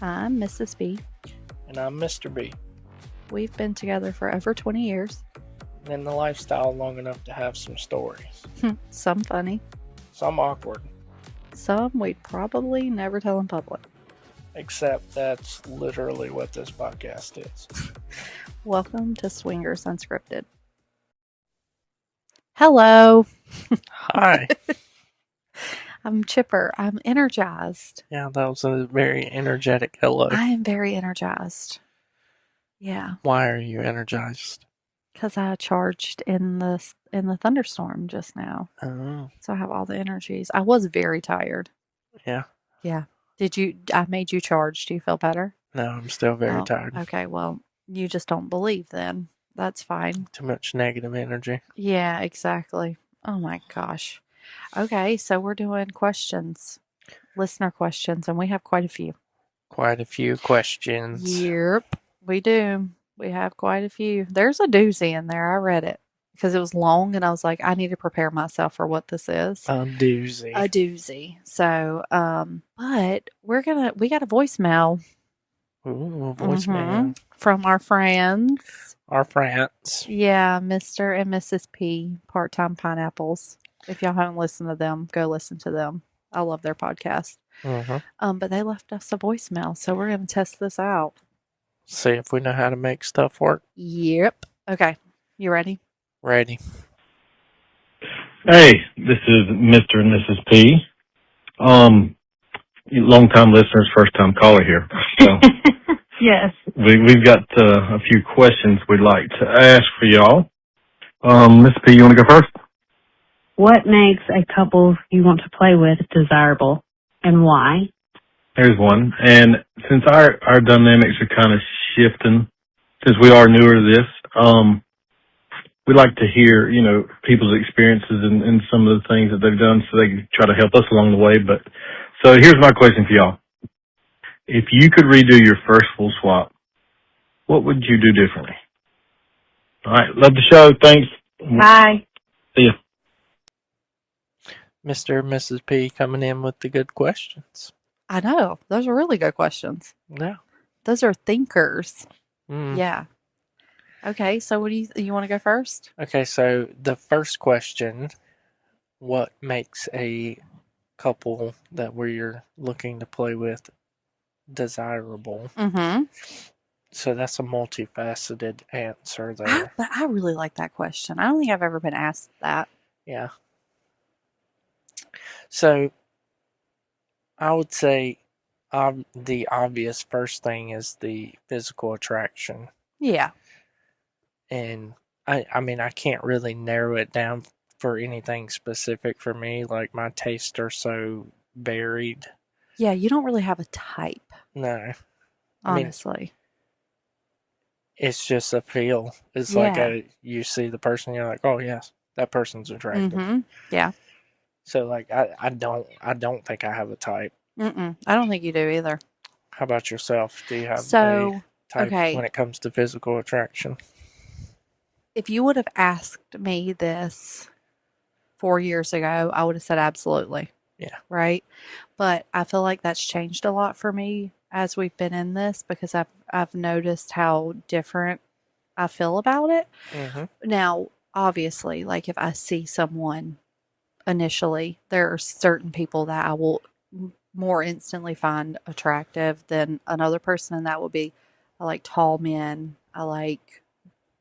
I'm Mrs. B. And I'm Mr. B. We've been together for over 20 years. In the lifestyle long enough to have some stories. Some funny. Some awkward. Some we'd probably never tell in public. Except that's literally what this podcast is. Welcome to Swingers Unscripted. Hello. Hi. I'm chipper. I'm energized. Yeah, that was a very energetic hello. I am very energized. Yeah. Why are you energized? Because I charged in the thunderstorm just now. Oh. So I have all the energies. I was very tired. Yeah. Yeah. I made you charge. Do you feel better? No, I'm still very tired. Okay, well, you just don't believe then. That's fine. Too much negative energy. Yeah, exactly. Oh my gosh. Okay, so we're doing questions, listener questions, and we have quite a few. Quite a few questions. Yep, we do. We have quite a few. There's a doozy in there. I read it because it was long, and I was like, I need to prepare myself for what this is. A doozy. A doozy. So, but we got a voicemail. Ooh, a voicemail. From our friends. Our friends. Yeah, Mr. and Mrs. P, Part-Time Pineapples. If y'all haven't listened to them, go listen to them. I love their podcast. But they left us a voicemail, so we're going to test this out. See if we know how to make stuff work. Yep. Okay. You ready? Ready. Hey, this is Mr. and Mrs. P. Long-time listeners, first-time caller here. So yes. We've got a few questions we'd like to ask for y'all. Miss P, you want to go first? What makes a couple you want to play with desirable, and why? Here's one. And since our dynamics are kind of shifting, since we are newer to this, we like to hear, people's experiences and some of the things that they've done so they can try to help us along the way. But so here's my question for y'all. If you could redo your first full swap, what would you do differently? All right. Love the show. Thanks. Bye. See ya. Mr. and Mrs. P coming in with the good questions. I know. Those are really good questions. Yeah. Those are thinkers. Mm. Yeah. Okay, so what do you want to go first? Okay, so the first question, what makes a couple that we're looking to play with desirable? Mm-hmm. So that's a multifaceted answer there. But I really like that question. I don't think I've ever been asked that. Yeah. So I would say the obvious first thing is the physical attraction. Yeah. And I mean, I can't really narrow it down for anything specific for me. Like, my tastes are so varied. Yeah, you don't really have a type. No. Honestly. I mean, it's just a feel. It's like you see the person, you're like, oh yes, that person's attractive. Mm-hmm. Yeah. So like, I don't think I have a type. I don't think you do either. How about yourself? Do you have a type when it comes to physical attraction? If you would have asked me this 4 years ago, I would have said absolutely. Yeah. Right? But I feel like that's changed a lot for me as we've been in this because I've noticed how different I feel about it. Mm-hmm. Now, obviously, like if I see someone initially, there are certain people that I will more instantly find attractive than another person, and that would be I like tall men. I like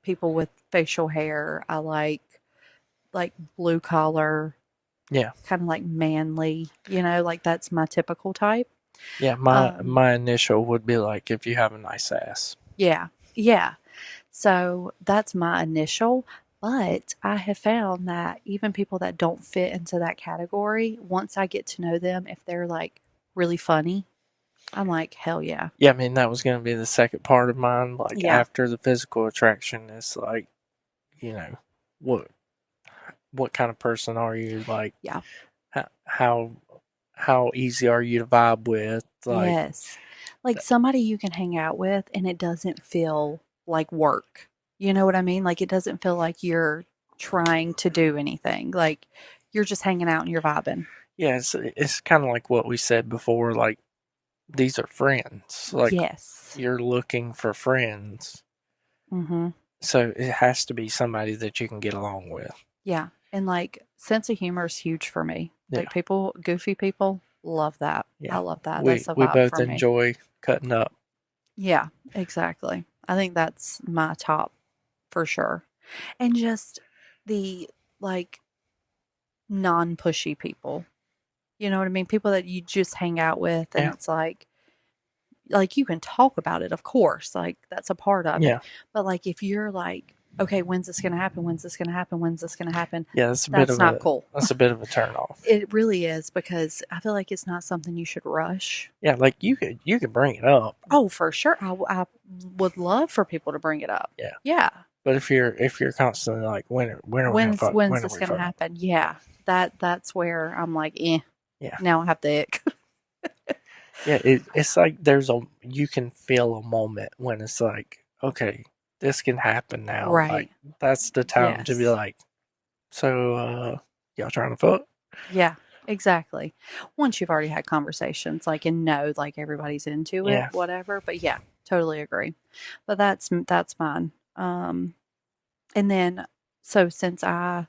people with facial hair. I like blue collar. Yeah. Kind of like manly, like that's my typical type. Yeah, my initial would be like if you have a nice ass. Yeah. Yeah. So that's my initial, but I have found that even people that don't fit into that category, once I get to know them, if they're like really funny, I'm like, hell yeah. Yeah, I mean, that was going to be the second part of mine. Like, after the physical attraction, it's like, what kind of person are you? Like, yeah, how easy are you to vibe with? Like, yes, like somebody you can hang out with, and it doesn't feel like work. You know what I mean? Like, it doesn't feel like you're trying to do anything. Like, you're just hanging out and you're vibing. Yeah, it's kind of like what we said before. Like, these are friends. Like, Yes. you're looking for friends. Mm-hmm. So it has to be somebody that you can get along with. Yeah. And like sense of humor is huge for me. Yeah. Like people, goofy people, love that. Yeah. I love that. We That's a we vibe both for me. enjoy cutting up. Yeah, exactly. I think that's my top for sure. And just the like non-pushy people. You know what I mean? People that you just hang out with and Yeah. it's like you can talk about it, of course. Like that's a part of Yeah. it. But like if you're like, okay, when's this gonna happen? When's this gonna happen? When's this gonna happen? Yeah, that's That's not cool. That's a bit of a turn off. It really is because I feel like it's not something you should rush. Yeah, like you could bring it up. Oh, for sure. I would love for people to bring it up. Yeah. Yeah. But if you're constantly like, when are we When's gonna fuck? When are this we gonna fucking? happen? Yeah. That's where I'm like, eh. Yeah. Now I have the ick. Yeah, it's like you can feel a moment when it's like, okay, this can happen now. Right. Like that's the time to be Yes. like, so y'all trying to fuck? Yeah, exactly. Once you've already had conversations, like and know like everybody's into Yeah. it, whatever. But yeah, totally agree. But that's mine. And then so since I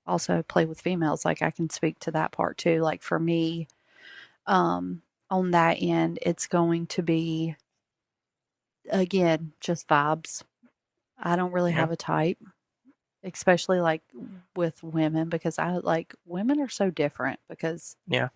also play with females, like I can speak to that part too. Like for me, on that end, it's going to be again just vibes. I don't really Yeah. have a type, especially like with women because I like women are so different because Yeah.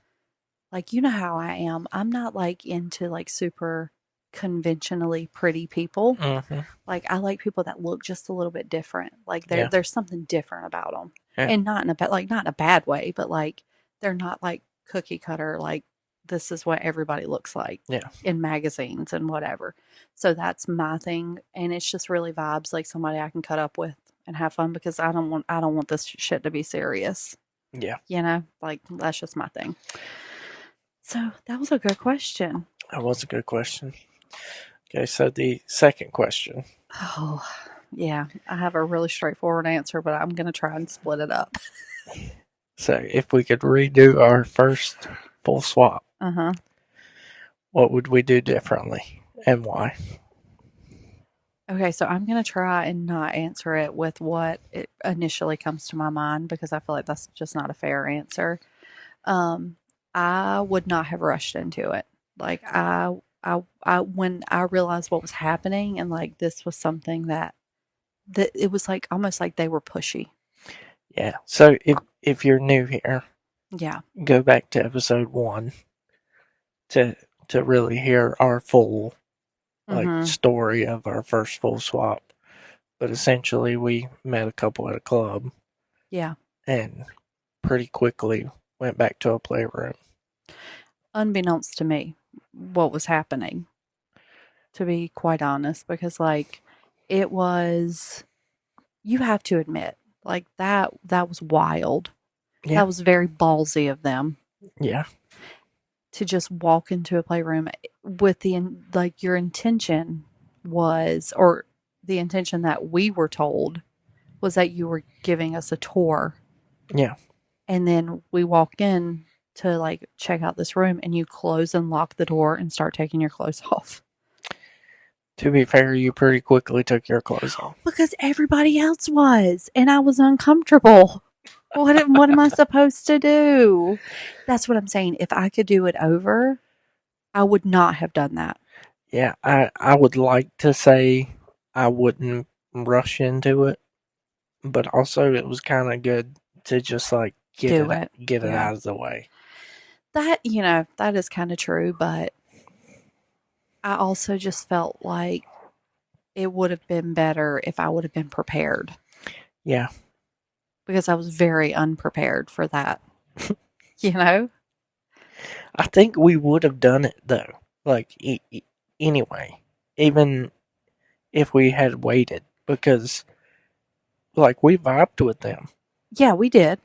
like you know how I am. I'm not like into like super conventionally pretty people. Mm-hmm. Like I like people that look just a little bit different. Like Yeah. there's something different about them. Yeah. And not in a not in a bad way, but like they're not like cookie cutter like this is what everybody looks like Yeah. in magazines and whatever. So that's my thing and it's just really vibes like somebody I can cut up with and have fun because I don't want this shit to be serious. Yeah. You know, like that's just my thing. So that was a good question. That was a good question. Okay, so the second question. Oh, yeah. I have a really straightforward answer, but I'm going to try and split it up. So if we could redo our first full swap, what would we do differently and why? Okay, so I'm going to try and not answer it with what it initially comes to my mind because I feel like that's just not a fair answer. I would not have rushed into it. Like I when I realized what was happening and like this was something that it was like almost like they were pushy. Yeah. So if you're new here, Yeah. go back to episode 1 to really hear our full story of our first full swap. But essentially we met a couple at a club. Yeah. And pretty quickly went back to a playroom. Unbeknownst to me, what was happening, to be quite honest, because like it was, you have to admit, like that was wild. Yeah. That was very ballsy of them. Yeah. To just walk into a playroom with like your intention was, or the intention that we were told was that you were giving us a tour. Yeah. And then we walk in to like check out this room and you close and lock the door and start taking your clothes off. To be fair, you pretty quickly took your clothes off. Because everybody else was, and I was uncomfortable. What am I supposed to do? That's what I'm saying. If I could do it over, I would not have done that. Yeah, I would like to say I wouldn't rush into it, but also it was kind of good to just like get it out of the way. That, that is kind of true, but I also just felt like it would have been better if I would have been prepared. Yeah. Because I was very unprepared for that. I think we would have done it though. Like, anyway, even if we had waited, because like we vibed with them. Yeah, we did.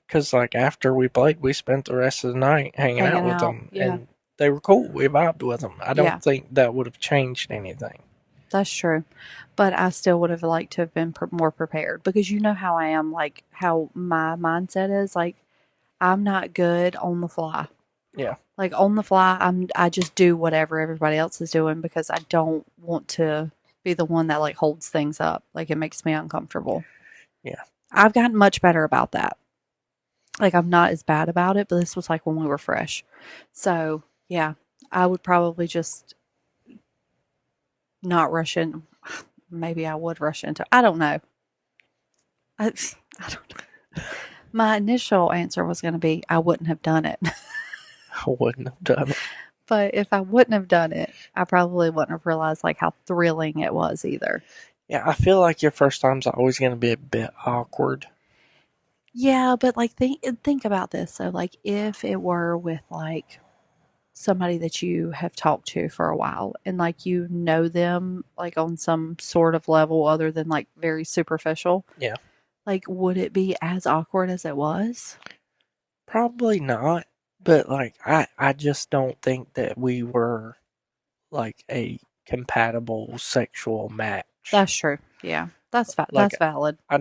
Because like after we played, we spent the rest of the night hanging out with them. Yeah. And they were cool. We vibed with them. I don't think that would have changed anything. That's true. But I still would have liked to have been more prepared because you know how I am, like how my mindset is. Like, I'm not good on the fly. Yeah. Like on the fly, I just do whatever everybody else is doing because I don't want to be the one that like holds things up. Like it makes me uncomfortable. Yeah. I've gotten much better about that. Like I'm not as bad about it, but this was like when we were fresh. So yeah, I would probably just not rush in. Maybe I would rush into. I don't know. I don't know. My initial answer was going to be I wouldn't have done it. I wouldn't have done it. But if I wouldn't have done it, I probably wouldn't have realized like how thrilling it was either. Yeah, I feel like your first time's always going to be a bit awkward. Yeah, but like think about this. So like if it were with like somebody that you have talked to for a while and like you know them like on some sort of level other than like very superficial. Yeah. Like would it be as awkward as it was? Probably not, but like I just don't think that we were like a compatible sexual match. That's true. Yeah. That's Like, that's valid. I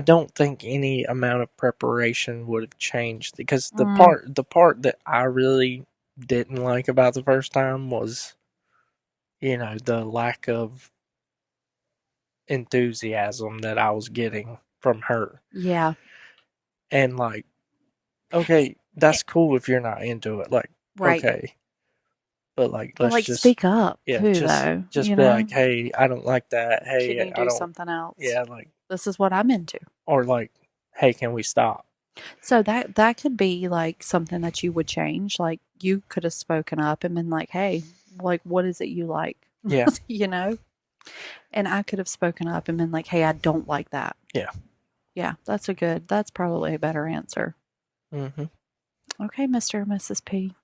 don't think any amount of preparation would have changed because the Mm. part that I really didn't like about the first time was, you know, the lack of enthusiasm that I was getting from her. Yeah. And like, okay, that's cool if you're not into it. Like, Right. okay. But like, But let's like just speak up yeah, too though. just You be know? like, hey, I don't like that. Can Hey, you I do don't. something else? Yeah, like, This is what I'm into. or like, hey, can we stop? So that could be like something that you would change. Like you could have spoken up and been like, "Hey, like what is it you like?" Yeah. You know? And I could have spoken up and been like, "Hey, I don't like that." Yeah. Yeah, that's probably a better answer. Mm-hmm. Okay, Mr. and Mrs. P.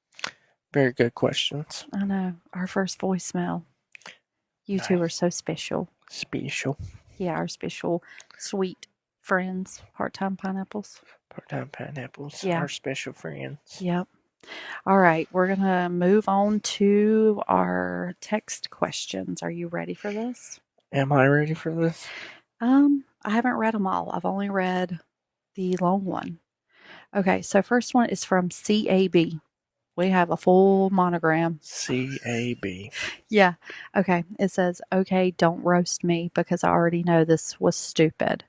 Very good questions. I know. Our first voicemail. You two are so special. Special. Yeah, our special sweet friends, part-time pineapples. Part-time pineapples. Yeah. Our special friends. Yep. All right, we're going to move on to our text questions. Are you ready for this? Am I ready for this? I haven't read them all. I've only read the long one. Okay, so first one is from CAB. We have a full monogram. CAB. Yeah. Okay. It says, okay, don't roast me because I already know this was stupid.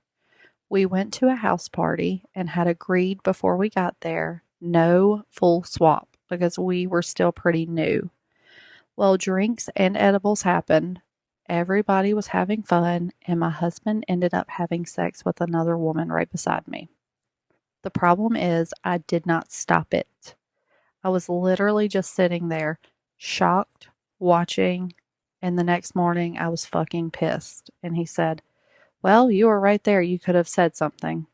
We went to a house party and had agreed before we got there no full swap because we were still pretty new. Well, drinks and edibles happened. Everybody was having fun, and my husband ended up having sex with another woman right beside me. The problem is, I did not stop it. I was literally just sitting there, shocked, watching, and the next morning I was fucking pissed. And he said, well, you were right there. You could have said something.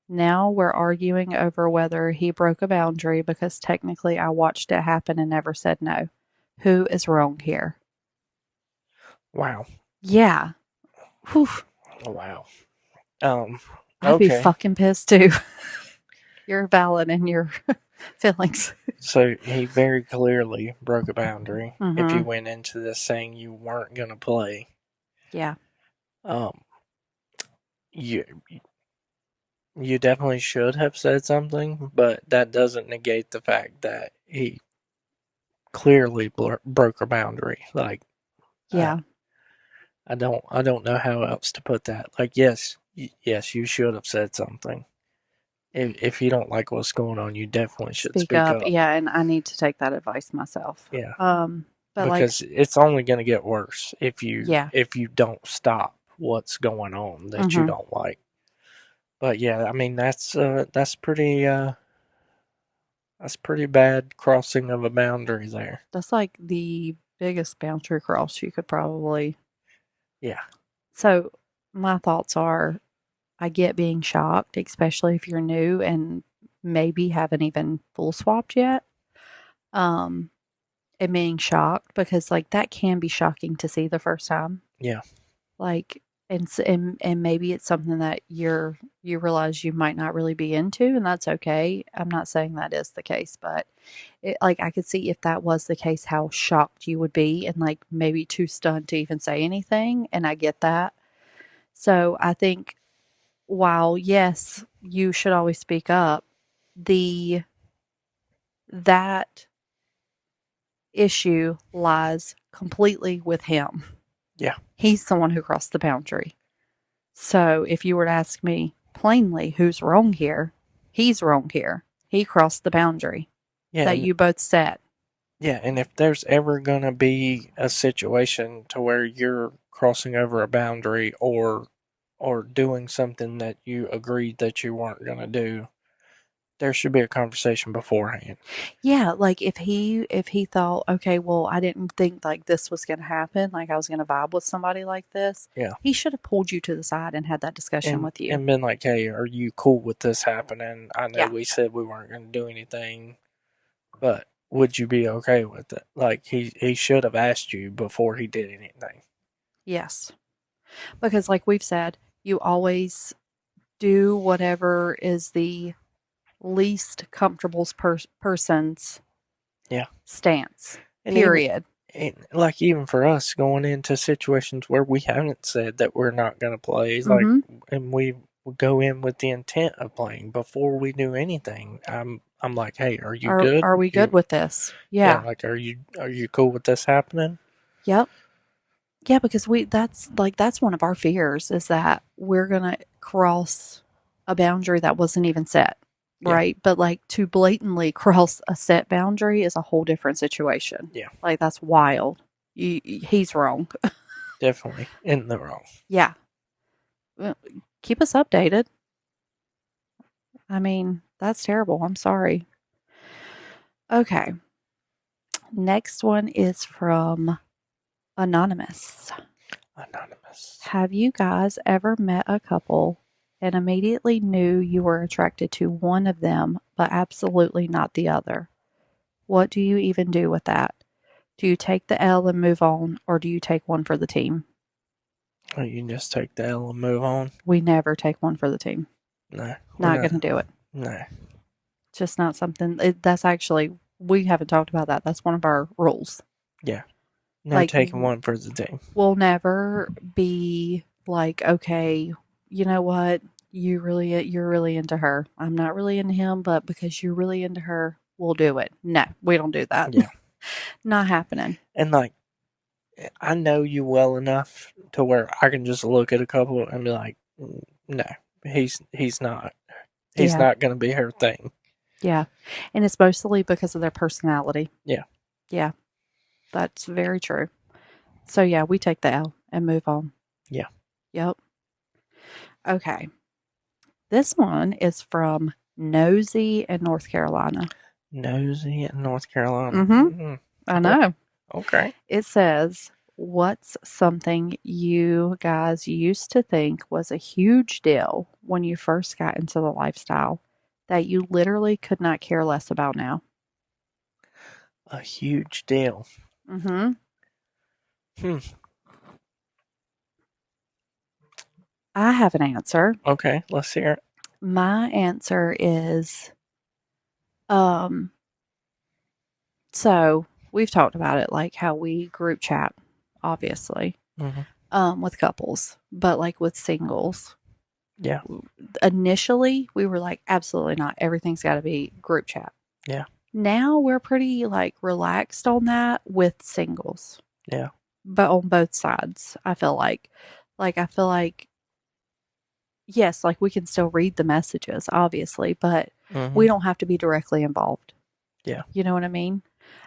Now we're arguing over whether he broke a boundary because technically I watched it happen and never said no. Who is wrong here? Wow. Yeah. Whew. Wow. I'd be Okay. fucking pissed too. You're valid in your feelings. So he very clearly broke a boundary if you Mhm. went into this saying you weren't going to play. Yeah. You definitely should have said something, but that doesn't negate the fact that he clearly broke a boundary. Like, Yeah. I don't know how else to put that. Like, yes, you should have said something. If you don't like what's going on, you definitely should speak up. Yeah, and I need to take that advice myself. Yeah. But because it's only going to get worse if you Yeah. if you don't stop what's going on that you Mhm. don't like. But yeah, I mean that's pretty bad crossing of a boundary there. That's like the biggest boundary cross you could probably. Yeah. So my thoughts are, I get being shocked, especially if you're new and maybe haven't even full swapped yet. And being shocked because like that can be shocking to see the first time. Yeah. Like and maybe it's something that you realize you might not really be into, and that's okay. I'm not saying that is the case, but like I could see if that was the case how shocked you would be and like maybe too stunned to even say anything, and I get that. So I think while yes, you should always speak up, that issue lies completely with him. Yeah. He's the one who crossed the boundary. So if you were to ask me plainly who's wrong here, he's wrong here. He crossed the boundary Yeah, that and, you both set. yeah, and if there's ever gonna be a situation to where you're crossing over a boundary or doing something that you agreed that you weren't gonna do, there should be a conversation beforehand. Yeah, like if he thought, okay, well, I didn't think like this was going to happen, like I was going to vibe with somebody like this. Yeah. He should have pulled you to the side and had that discussion with you. And been like, hey, are you cool with this happening? I know Yeah. we said we weren't gonna do anything, but would you be okay with it? Like he should have asked you before he did anything. Yes. Because like we've said, you always do whatever is the least comfortable person's Yeah. stance. And Period. even for us going into situations where we haven't said that we're not going to play, Mhm. and we go in with the intent of playing before we do anything. I'm like, hey, are you good? Are we good with this? Yeah. Like, are you cool with this happening? Yep. Yeah, because that's one of our fears is that we're gonna cross a boundary that wasn't even set. Yeah. Right. But like to blatantly cross a set boundary is a whole different situation. Yeah. Like that's wild. He's wrong. Definitely in the wrong. Yeah. Well, keep us updated. I mean, that's terrible. I'm sorry. Okay. Next one is from Anonymous. Anonymous. Have you guys ever met a couple and immediately knew you were attracted to one of them, but absolutely not the other? What do you even do with that? Do you take the L and move on, or do you take one for the team? Oh, you can just take the L and move on. We never take one for the team. No, Not going to do it. No. Just not something. That's actually, we haven't talked about that. That's one of our rules. Yeah. No, Like, taking one for the team. We'll never be like, okay, you know what? You're really into her. I'm not really into him, but because you're really into her, we'll do it. No, we don't do that. Yeah. Not happening. And like, I know you well enough to where I can just look at a couple and be like, no, he's not. He's Yeah. not going to be her thing. Yeah. And it's mostly because of their personality. Yeah. Yeah. That's very true. So yeah, we take the L and move on. Yeah. Yep. Okay. This one is from Nosy in North Carolina. Nosy in North Carolina. Mhm. I know. Okay. It says, what's something you guys used to think was a huge deal when you first got into the lifestyle that you literally could not care less about now? A huge deal. Mm-hmm. I have an answer. Okay, let's hear it. My answer is, so we've talked about it, like how we group chat, obviously, with couples, but like with singles. Yeah. Initially, we were like, absolutely not. Everything's got to be group chat. Yeah. Now we're pretty like relaxed on that with singles. Yeah. But on both sides, I feel like, yes, like we can still read the messages, obviously, but we don't have to be directly involved. Yeah. You know what I mean?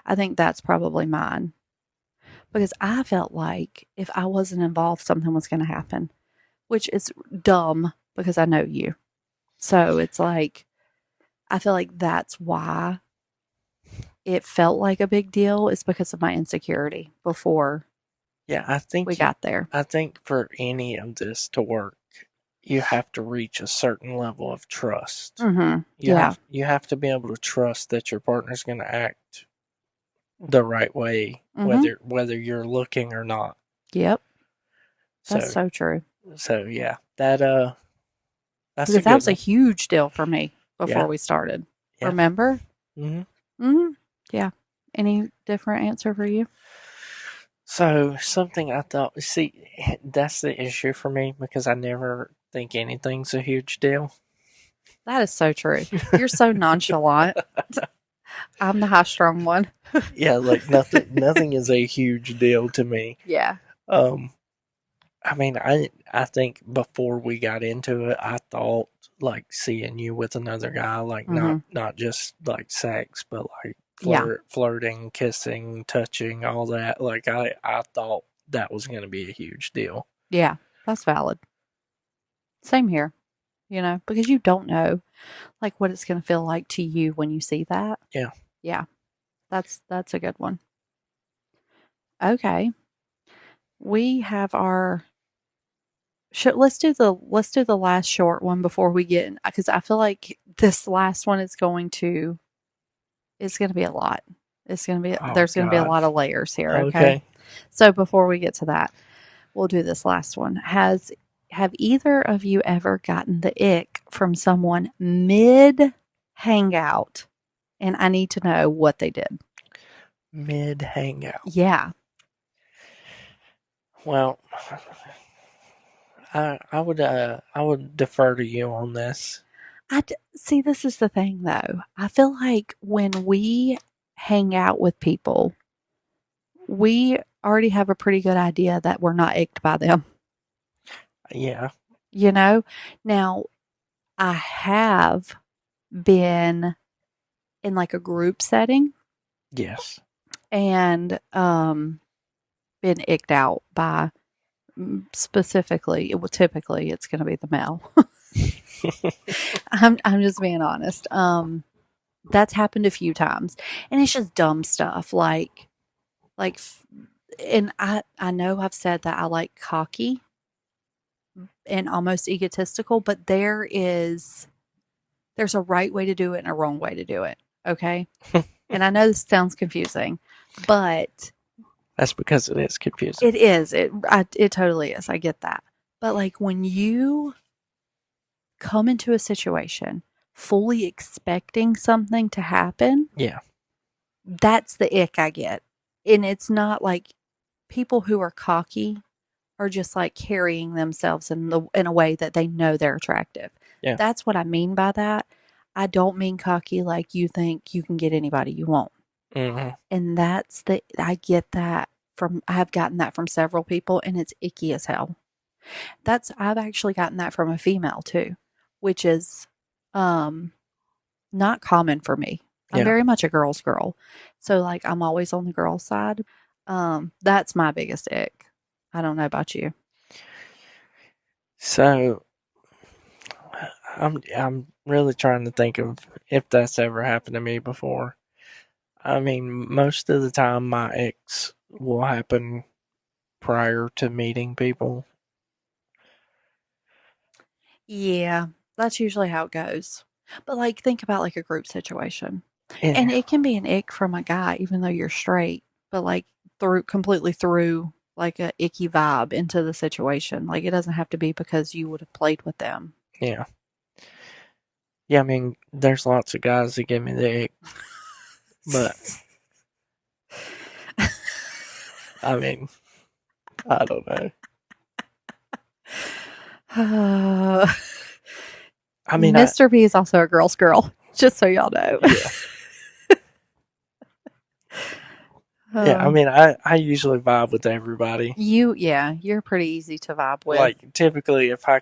I think that's probably mine. Because I felt like if I wasn't involved, something was going to happen, which is dumb because I know you. So it's like, I feel like that's why it felt like a big deal, is because of my insecurity before I think we got there. I think for any of this to work, you have to reach a certain level of trust. Mm-hmm. You have to be able to trust that your partner's going to act the right way, whether you're looking or not. Yep. That's so true. So yeah, that's because that was a huge deal for me before we started. Yeah. Remember? Mm-hmm. Yeah. Any different answer for you? So something I thought, see, that's the issue for me because I never think anything's a huge deal. That is so true. You're so nonchalant. I'm the high strung one. Yeah, like nothing is a huge deal to me. Yeah. I mean, I think before we got into it, I thought like seeing you with another guy, like not just like sex, but like flirting, kissing, touching, all that. Like I thought that was going to be a huge deal. Yeah, that's valid. Same here, you know, because you don't know like what it's going to feel like to you when you see that. Yeah. Yeah. That's a good one. Okay. We have our let's do the last short one before we get in, because I feel like this last one is going to be a lot. It's going to be there's going to be a lot of layers here, okay? So before we get to that, we'll do this last one. Have either of you ever gotten the ick from someone mid hangout? And I need to know what they did. Mid hangout. Yeah. Well, I would defer to you on this. See, this is the thing though. I feel like when we hang out with people, we already have a pretty good idea that we're not icked by them. Yeah. You know? Now, I have been in like a group setting. Yes. And been icked out by specifically, typically it's going to be the male. I'm just being honest. That's happened a few times, and it's just dumb stuff like, and I know I've said that I like cocky and almost egotistical, but there's a right way to do it and a wrong way to do it. Okay. And I know this sounds confusing, but that's because it is confusing. It is. It totally is. I get that. But like when you come into a situation fully expecting something to happen, yeah, that's the ick I get. And it's not like people who are cocky are just like carrying themselves in a way that they know they're attractive. Yeah. That's what I mean by that. I don't mean cocky like you think you can get anybody you want. Mm-hmm. And I get that I have gotten that from several people, and it's icky as hell. I've actually gotten that from a female too, which is not common for me. I'm very much a girl's girl. So like I'm always on the girl side. That's my biggest ick. I don't know about you. So I'm really trying to think of if that's ever happened to me before. I mean, most of the time my icks will happen prior to meeting people. Yeah, that's usually how it goes. But like think about like a group situation. Yeah. And it can be an ick from a guy even though you're straight, but like completely through like a icky vibe into the situation. Like it doesn't have to be because you would have played with them. Yeah. Yeah, I mean, there's lots of guys that give me the ick. But I mean, I don't know. I mean, Mr. B is also a girl's girl, just so y'all know. Yeah. Yeah, I mean, I usually vibe with everybody. You're pretty easy to vibe with. Like, typically, if I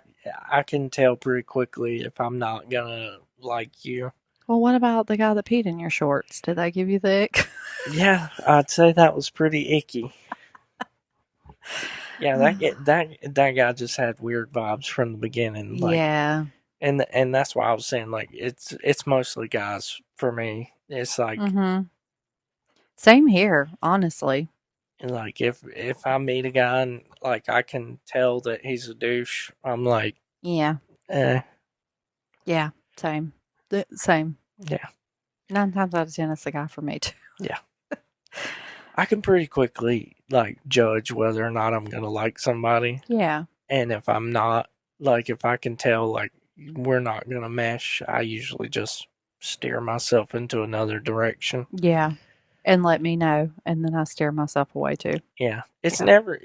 can tell pretty quickly if I'm not gonna like you. Well, what about the guy that peed in your shorts? Did that give you the ick? Yeah, I'd say that was pretty icky. Yeah, that guy just had weird vibes from the beginning. Like, yeah, and that's why I was saying like it's mostly guys for me. It's like. Mm-hmm. Same here, honestly. Like if I meet a guy and like I can tell that he's a douche, I'm like, yeah, yeah, same. Same. Yeah. 9 times out of 10, it's the guy for me too. Yeah. I can pretty quickly like judge whether or not I'm gonna like somebody. Yeah. And if I'm not, like if I can tell like we're not gonna mesh, I usually just steer myself into another direction. Yeah. And let me know, and then I steer myself away too. Yeah. It's never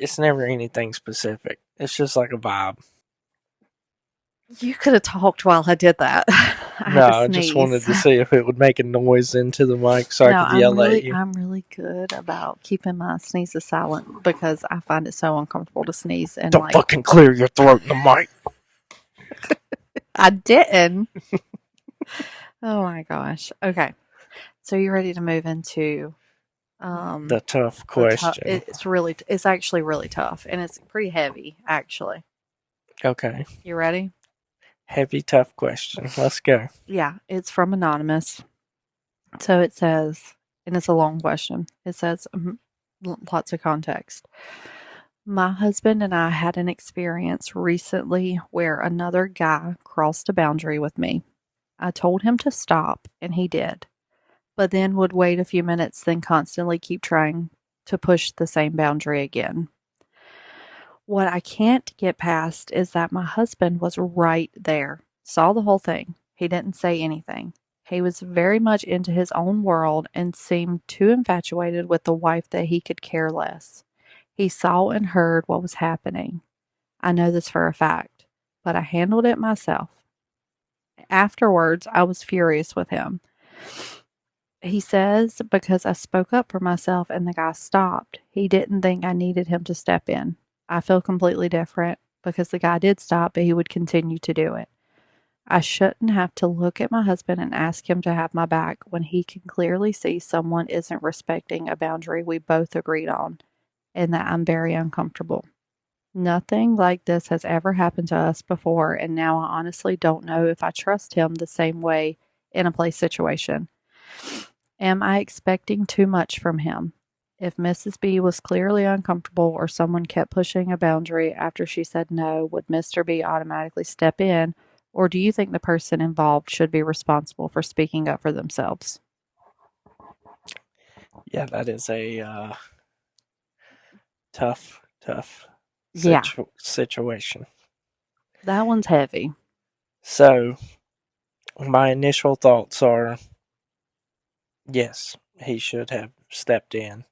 anything specific. It's just like a vibe. You could have talked while I did that. I had No, to I just wanted sneeze. to see if it would make a noise into the mic so I No, could yell at you. I'm really good about keeping my sneezes silent because I find it so uncomfortable to sneeze and Don't fucking clear your throat in the mic. I didn't. Oh my gosh. Okay. So you ready to move into The tough question. it's actually really tough and it's pretty heavy actually. Okay. You ready? Heavy, tough question. Let's go. Yeah, it's from Anonymous. So it says, and it's a long question. It says lots of context. My husband and I had an experience recently where another guy crossed a boundary with me. I told him to stop, and he did, but then would wait a few minutes, then constantly keep trying to push the same boundary again. What I can't get past is that my husband was right there, saw the whole thing. He didn't say anything. He was very much into his own world and seemed too infatuated with the wife that he could care less. He saw and heard what was happening. I know this for a fact, but I handled it myself. Afterwards, I was furious with him. He says because I spoke up for myself and the guy stopped, he didn't think I needed him to step in. I feel completely different because the guy did stop, but he would continue to do it. I shouldn't have to look at my husband and ask him to have my back when he can clearly see someone isn't respecting a boundary we both agreed on, and that I'm very uncomfortable. Nothing like this has ever happened to us before, and now I honestly don't know if I trust him the same way in a play situation. Am I expecting too much from him? If Mrs. B was clearly uncomfortable or someone kept pushing a boundary after she said no, would Mr. B automatically step in, or do you think the person involved should be responsible for speaking up for themselves? Yeah, that is a tough Yeah. situation. That one's heavy. So, my initial thoughts are, yes, he should have stepped in,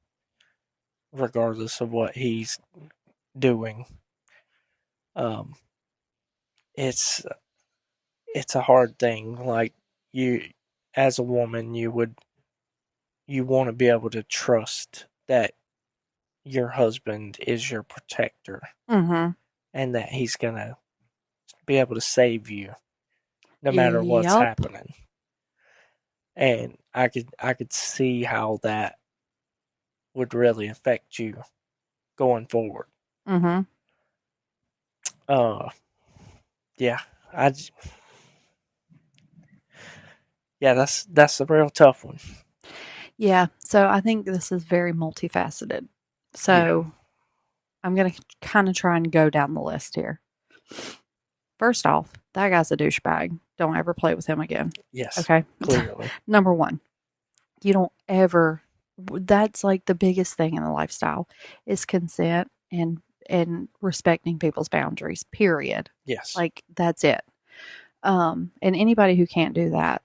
regardless of what he's doing. It's a hard thing. Like, you, as a woman, you want to be able to trust that your husband is your protector, Mm-hmm. and that he's gonna be able to save you no matter what's Yup. happening. And I could see how that would really affect you going forward. Mm-hmm. Yeah, that's a real tough one. Yeah, so I think this is very multifaceted. So I'm going to kind of try and go down the list here. First off, that guy's a douchebag. Don't ever play with him again. Yes. Okay. Clearly. Number one, you don't ever, that's like the biggest thing in the lifestyle is consent and respecting people's boundaries, period. Yes. Like that's it. And anybody who can't do that,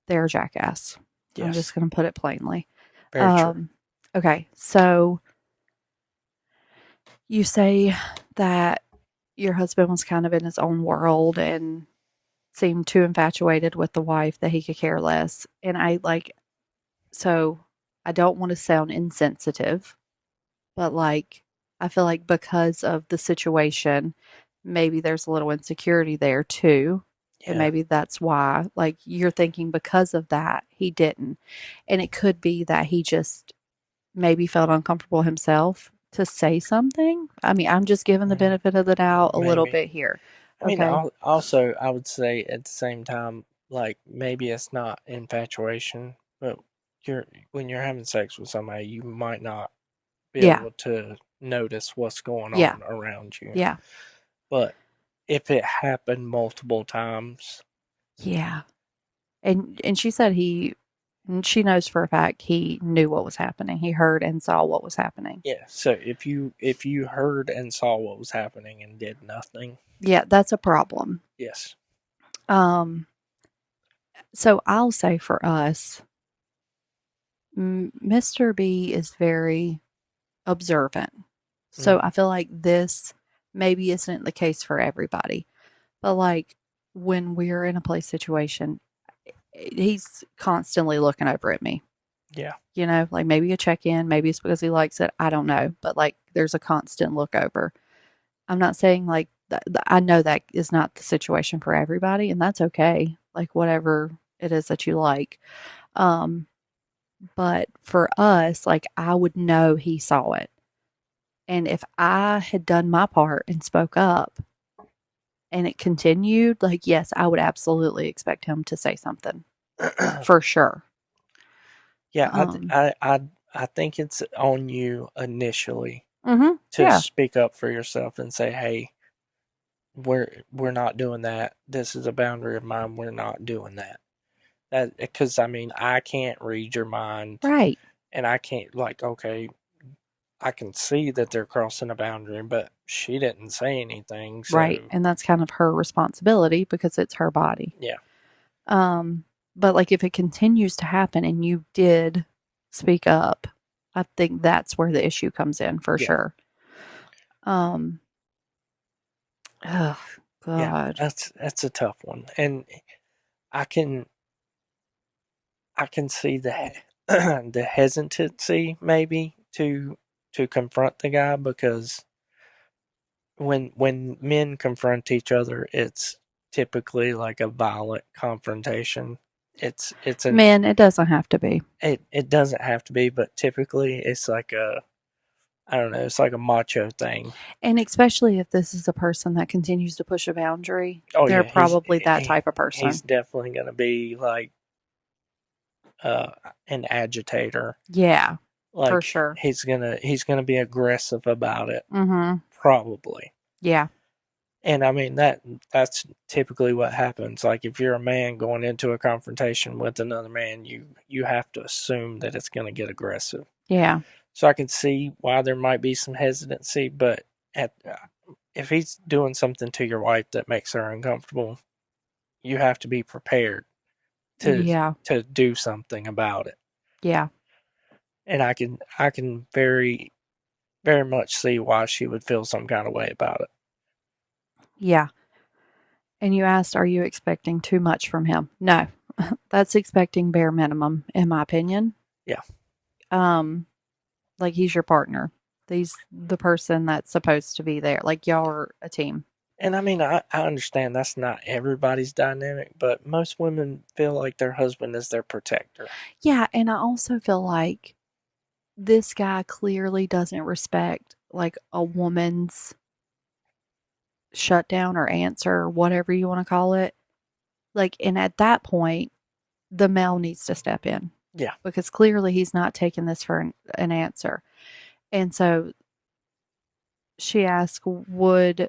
they're a jackass. Yes. I'm just going to put it plainly. Very true. Okay, so you say that your husband was kind of in his own world and seemed too infatuated with the wife that he could care less. And so I don't want to sound insensitive, but I feel like because of the situation, maybe there's a little insecurity there too. Yeah. And maybe that's why, you're thinking because of that, he didn't. And it could be that he just maybe felt uncomfortable himself to say something. I mean, I'm just giving the benefit of the doubt a little bit here. I mean, also, I would say at the same time, maybe it's not infatuation, but when you're having sex with somebody, you might not be able to notice what's going on around you. Yeah. But if it happened multiple times. Yeah. And she said she knows for a fact he knew what was happening. He heard and saw what was happening. Yeah. So if you heard and saw what was happening and did nothing. Yeah, that's a problem. Yes. So I'll say for us, Mr. B is very observant. So I feel like this maybe isn't the case for everybody. But when we're in a play situation, he's constantly looking over at me. Yeah. You know, like maybe a check in, maybe it's because he likes it. I don't know. But like there's a constant look over. I'm not saying like I know that is not the situation for everybody, and that's okay. Like whatever it is that you like. But for us, like I would know he saw it. And if I had done my part and spoke up and it continued, like, yes, I would absolutely expect him to say something for sure. Yeah, Um, I think it's on you initially mhm, to yeah, speak up for yourself and say, "Hey, we're not doing that. This is a boundary of mine. We're not doing that." That because I mean, I can't read your mind, right, and I can't like, okay, I can see that they're crossing a boundary, but she didn't say anything, right. so And that's kind of her responsibility because it's her body. yeah, But like if it continues to happen and you did speak up, I think that's where the issue comes in for yeah, sure. Um, oh yeah. God. That's a tough one, and I can I can see the the hesitancy maybe to confront the guy because when men confront each other, it's typically like a violent confrontation. It's an Man, it doesn't have to be. it doesn't have to be, but typically it's like a I don't know, it's like a macho thing. And especially if this is a person that continues to push a boundary, Oh they're yeah, probably that type of he's person. definitely going to be like uh an agitator. Yeah, for Like sure. he's gonna be aggressive about it, Mm-hmm. probably. Yeah. And I mean that's typically what happens. Like if you're a man going into a confrontation with another man, you have to assume that it's going to get aggressive. Yeah. So I can see why there might be some hesitancy, but if he's doing something to your wife that makes her uncomfortable, you have to be prepared Yeah. to do something about it. Yeah. And I can very very much see why she would feel some kind of way about it. Yeah. And you asked, are you expecting too much from him? No. That's expecting bare minimum, in my opinion. Yeah. Like he's your partner. He's the person that's supposed to be there. Like y'all are a team. And I mean, I understand that's not everybody's dynamic, but most women feel like their husband is their protector. Yeah, and I also feel like this guy clearly doesn't respect like a woman's shutdown or answer, whatever you want to call it. Like, and at that point, the male needs to step in. Yeah. Because clearly he's not taking this for an answer. And so she asked, would,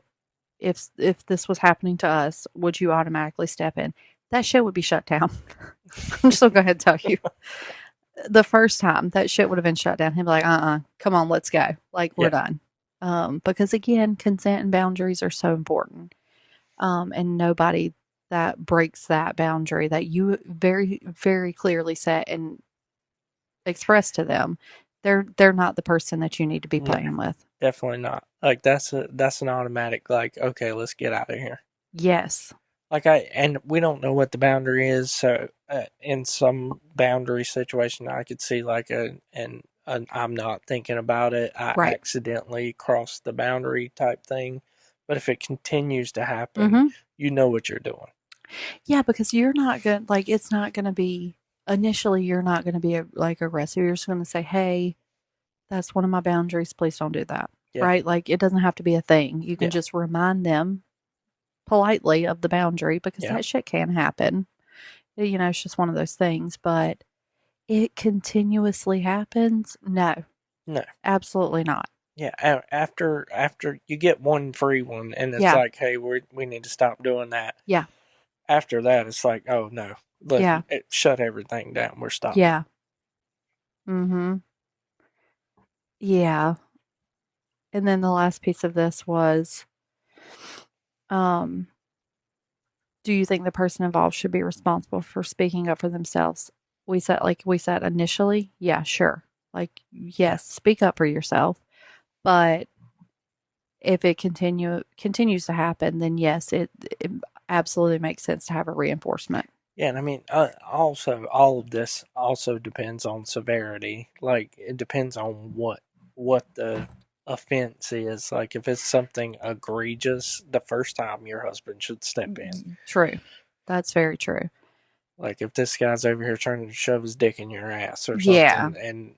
if this was happening to us, would you automatically step in? That shit would be shut down. I'm just going to go ahead and tell you. The first time that shit would have been shut down, he'd be like, come on, let's go. Like, we're done. Because again, consent and boundaries are so important. And nobody that breaks that boundary that you very, very clearly set and express to them, they're not the person that you need to be playing with. Definitely not. Like that's an automatic like, okay, let's get out of here. Yes. Like and we don't know what the boundary is, so in some boundary situation I could see like an I'm not thinking about it, I accidentally crossed the boundary type thing. But if it continues to happen, you know what you're doing. Yeah, because you're not going to, like, it's not going to be, initially, you're not going to be like aggressive. You're just going to say, hey, that's one of my boundaries. Please don't do that. Yeah. Right? Like, it doesn't have to be a thing. You can just remind them politely of the boundary because that shit can happen. You know, it's just one of those things. But it continuously happens. No. Absolutely not. Yeah, after you get one free one, and it's like, hey, we need to stop doing that. Yeah. After that, it's like, oh no, shut everything down. We're stopping. Yeah. Mm-hmm. Yeah. And then the last piece of this was, do you think the person involved should be responsible for speaking up for themselves? We said initially, yeah, sure. Like, yes, speak up for yourself. But if it continues to happen, then yes, absolutely makes sense to have a reinforcement. Yeah, and I mean, also all of this also depends on severity. Like it depends on what the offense is. Like if it's something egregious, the first time your husband should step in. True. That's very true. Like if this guy's over here trying to shove his dick in your ass or Yeah. something, and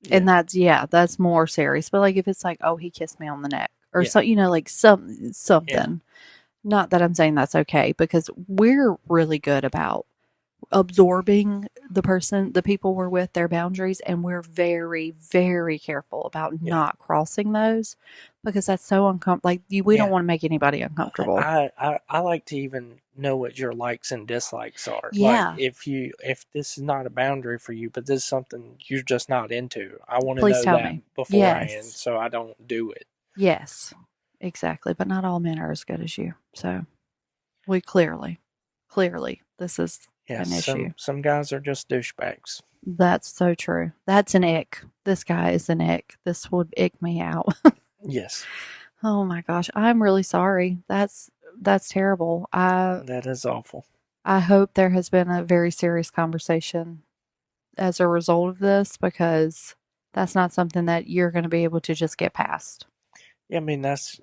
And that's more serious. But like if it's like, oh, he kissed me on the neck or Yeah. so, like something. Not that I'm saying that's okay, because we're really good about absorbing the people we're with, their boundaries, and we're very, very careful about not crossing those, because that's so uncomfortable. Like we don't want to make anybody uncomfortable. I like to even know what your likes and dislikes are. Yeah. Like if this is not a boundary for you, but this is something you're just not into, I want to Please know tell that me. beforehand, Yes. so I don't do it. Yes, exactly. But not all men are as good as you. So we clearly, this is Yeah, an issue. some guys are just douchebags. That's so true. That's an ick. This guy is an ick. This would ick me out. Yes, Oh my gosh. I'm really sorry. That's terrible. that is awful. I hope there has been a very serious conversation as a result of this, because that's not something that you're going to be able to just get past. Yeah, I mean that's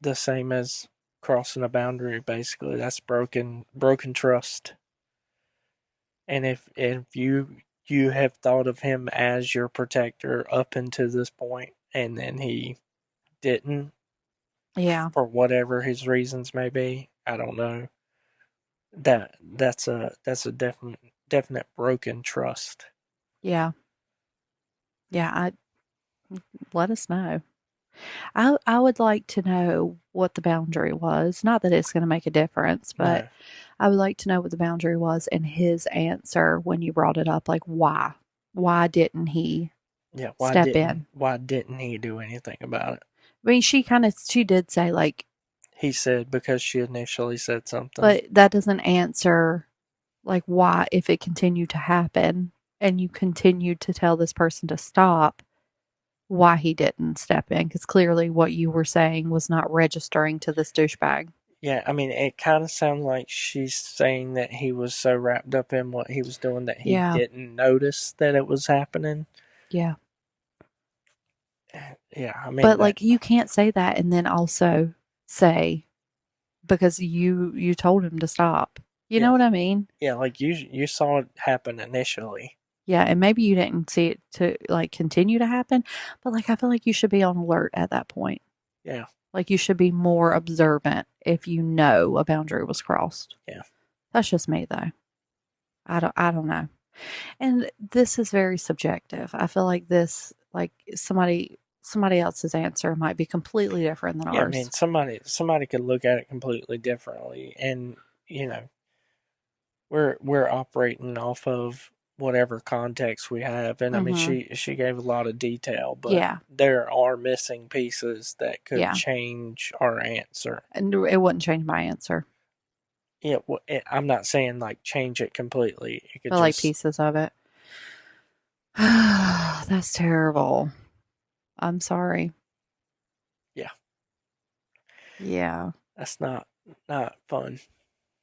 the same as crossing a boundary. Basically, that's broken trust. And if you have thought of him as your protector up until this point, and then he didn't, Yeah. for whatever his reasons may be, I don't know. That's a definite broken trust. Yeah. Yeah. Let us know. I would like to know what the boundary was. Not that it's going to make a difference, but No. I would like to know what the boundary was and his answer when you brought it up. Like, why? Why didn't he step in? Why didn't he do anything about it? I mean, she did say, like, He said because she initially said something. but that doesn't answer, like, why, if it continued to happen and you continued to tell this person to stop, why he didn't step in, because clearly what you were saying was not registering to this douchebag. Yeah, I mean, it kind of sounded like she's saying that he was so wrapped up in what he was doing that he didn't notice that it was happening. Yeah. Yeah, I mean, but like you can't say that and then also say, because you told him to stop. You know what I mean? Yeah, like you saw it happen initially. Yeah, and maybe you didn't see it to like continue to happen, but like I feel like you should be on alert at that point. Yeah. Like you should be more observant if you know a boundary was crossed. Yeah. That's just me though. I don't know. And this is very subjective. I feel like this, like somebody else's answer might be completely different than Yeah, ours. I mean, somebody could look at it completely differently, and you know, we're operating off of whatever context we have, and I mean, she gave a lot of detail, but there are missing pieces that could change our answer, and it wouldn't change my answer. Yeah, well, I'm not saying like change it completely. It could but like pieces of it. That's terrible. I'm sorry. Yeah. Yeah. That's not fun.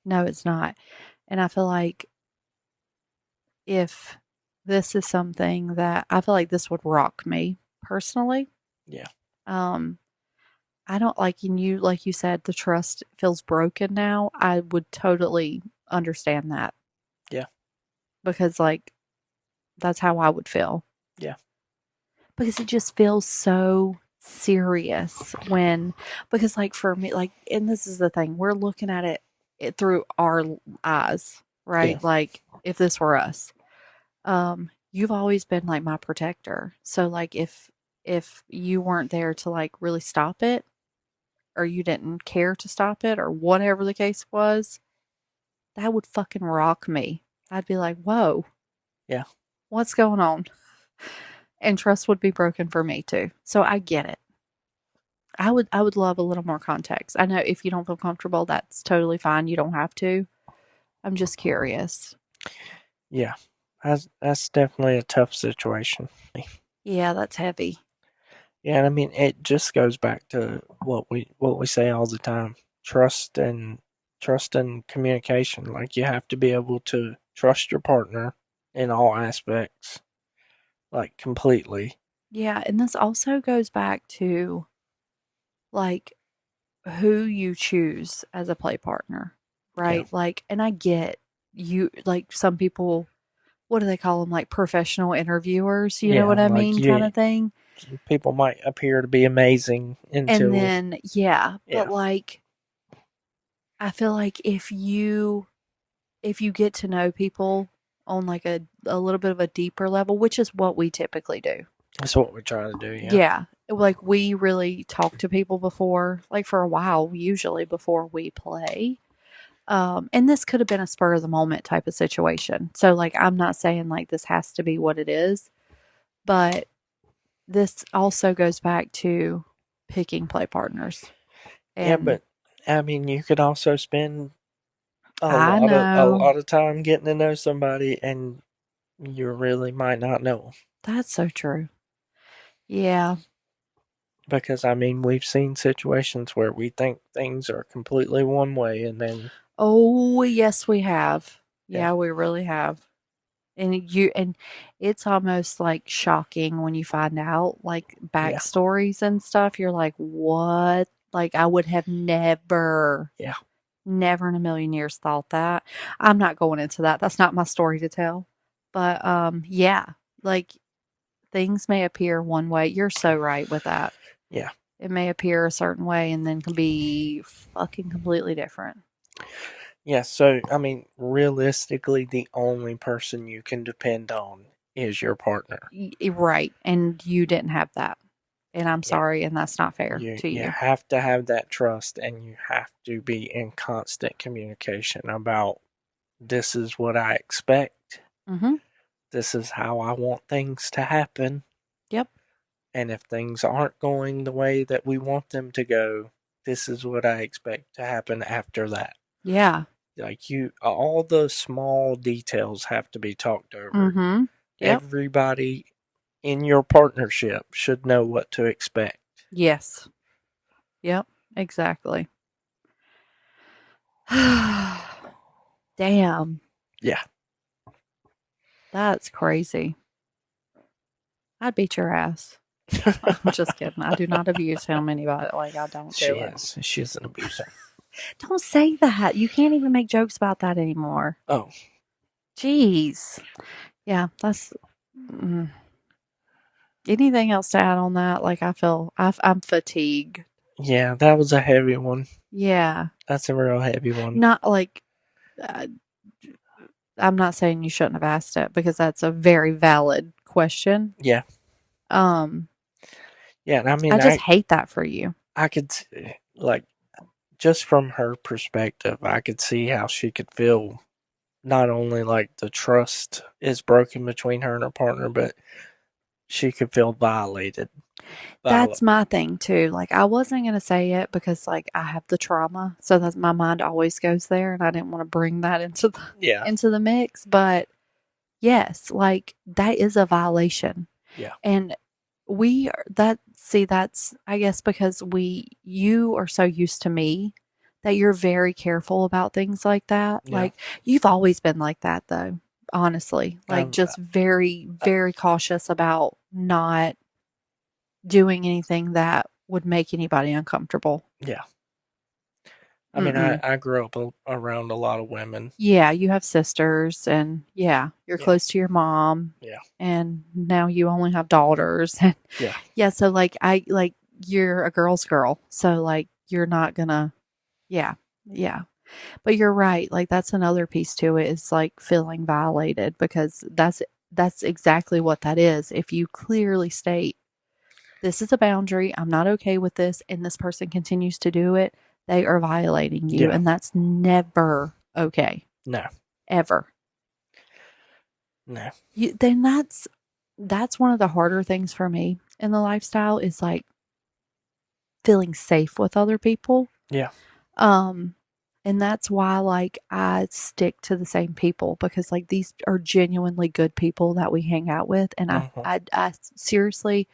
No, it's not. And I feel like if this is something that I feel like this would rock me personally. Yeah. I don't like you said, the trust feels broken now. I would totally understand that. Yeah. Because like that's how I would feel. Yeah. Because it just feels so serious because like for me, like, and this is the thing, we're looking at it through our eyes, right? Yeah. Like if this were us, you've always been like my protector. So like if you weren't there to like really stop it, or you didn't care to stop it, or whatever the case was, that would fucking rock me. I'd be like, whoa. Yeah. What's going on? And trust would be broken for me too. So I get it. I would love a little more context. I know if you don't feel comfortable, that's totally fine. You don't have to. I'm just curious. Yeah. That's definitely a tough situation. Yeah, that's heavy. Yeah, and I mean it just goes back to what we say all the time. Trust and trust and communication. Like, you have to be able to trust your partner in all aspects, like, completely. Yeah, and this also goes back to like who you choose as a play partner, right? Like, and I get you, like, some people, what do they call them? Like professional interviewers, you know what I like, mean? Kind of thing. people might appear to be amazing And until then, yeah, Yeah. but like, I feel like if you get to know people on like a little bit of a deeper level, which is what we typically do. that's what we're trying to do. Yeah. Like we really talk to people before, like for a while, usually before we play. And this could have been a spur of the moment type of situation. So like I'm not saying like this has to be what it is, but this also goes back to picking play partners. Yeah, but I mean, you could also spend a I lot of time getting to know somebody, and you really might not know them. That's so true. Yeah. Because I mean, we've seen situations where we think things are completely one way, and then Oh, yes, we have. Yeah. Yeah, we really have. And it's almost like shocking when you find out like backstories and stuff. You're like, what? Like I would have never in a million years thought that. I'm not going into that. That's not my story to tell. But yeah, like things may appear one way. You're so right with that. Yeah. It may appear a certain way and then can be fucking completely different. Yeah, so I mean, realistically, the only person you can depend on is your partner. Right. And you didn't have that. And I'm sorry, and that's not fair to you. You have to have that trust, and you have to be in constant communication about this is what I expect. Mm-hmm. This is how I want things to happen. Yep. And if things aren't going the way that we want them to go, this is what I expect to happen after that. Yeah. Like all the small details have to be talked over. Mm-hmm. Yep. Everybody in your partnership should know what to expect. Yes. Yep. Exactly. Damn. Yeah. That's crazy. I'd beat your ass. I'm just kidding. I do not abuse him. Anybody, like I don't do it. She's an abuser. Don't say that. You can't even make jokes about that anymore. Oh. Jeez. Yeah, that's. Anything else to add on that? Like I feel I'm fatigued. Yeah, that was a heavy one. Yeah. That's a real heavy one. Not like. I'm not saying you shouldn't have asked it because that's a very valid question. Yeah. Yeah, and I mean, I just hate that for you. I could, like, just from her perspective, I could see how she could feel. Not only like the trust is broken between her and her partner, but she could feel violated. That's my thing too. Like I wasn't going to say it because like I have the trauma, so that my mind always goes there, and I didn't want to bring that into the mix. But yes, like that is a violation. Yeah, and that's I guess because you are so used to me that you're very careful about things like that. Yeah. Like you've always been like that though. Honestly, like just very, very cautious about not doing anything that would make anybody uncomfortable. Yeah. I mean, I grew up around a lot of women. Yeah, you have sisters, and you're close to your mom. Yeah. And now you only have daughters. Yeah. Yeah, so like you're a girl's girl. So like you're not gonna Yeah. But you're right. Like that's another piece to it is like feeling violated because that's exactly what that is. If you clearly state this is a boundary, I'm not okay with this, and this person continues to do it, they are violating you, and that's never okay. No. Ever. No. Then that's one of the harder things for me in the lifestyle is like feeling safe with other people. Yeah. And that's why, like, I stick to the same people because, like, these are genuinely good people that we hang out with. And I seriously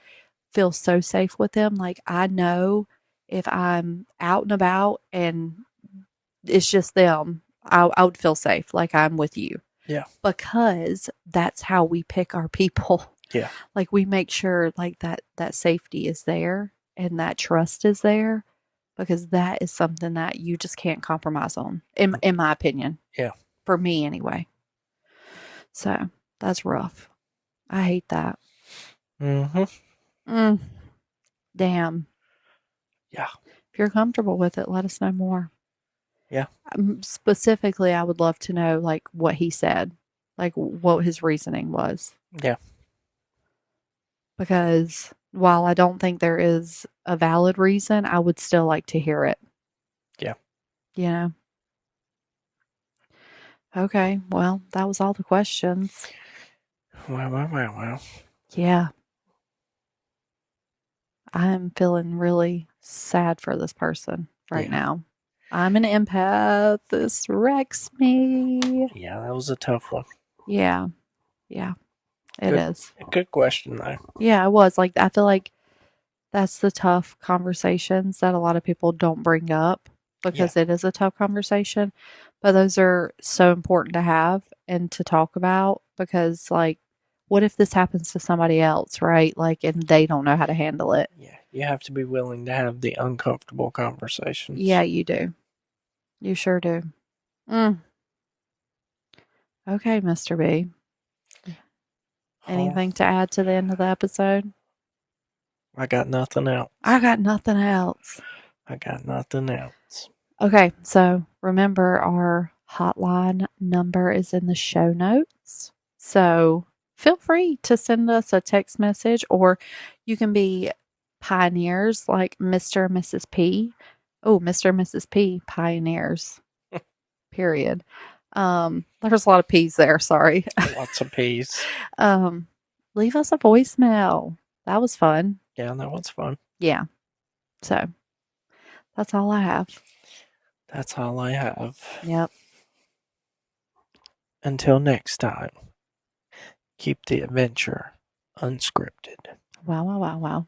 feel so safe with them. Like, I know if I'm out and about and it's just them, I would feel safe, like I'm with you. Yeah. Because that's how we pick our people. Yeah. Like we make sure like that safety is there and that trust is there, because that is something that you just can't compromise on, in my opinion. Yeah. For me anyway. So that's rough. I hate that. Mm-hmm. Damn. Yeah. If you're comfortable with it, let us know more. Yeah. Specifically, I would love to know like what he said, like what his reasoning was. Yeah. Because while I don't think there is a valid reason, I would still like to hear it. Yeah. You know? Okay, well, that was all the questions. Well. Yeah. I am feeling really sad for this person right now. I'm an empath. This wrecks me. Yeah, that was a tough one. Yeah. Yeah. It is. Good question, though. Yeah, it was. Like, I feel like that's the tough conversations that a lot of people don't bring up, because it is a tough conversation. But those are so important to have and to talk about, because, like, what if this happens to somebody else, right? Like, and they don't know how to handle it. Yeah, you have to be willing to have the uncomfortable conversations. Yeah, you do. You sure do. Okay, Mr. B. Anything to add to the end of the episode? I got nothing else. I got nothing else. Okay, so remember our hotline number is in the show notes. So feel free to send us a text message, or you can be pioneers like Mr. and Mrs. P. Oh, Mr. and Mrs. P, pioneers. Period. There's a lot of P's there, sorry. Lots of P's. Leave us a voicemail. That was fun. Yeah, that was fun. Yeah. So that's all I have. That's all I have. Yep. Until next time, keep the adventure unscripted. Wow.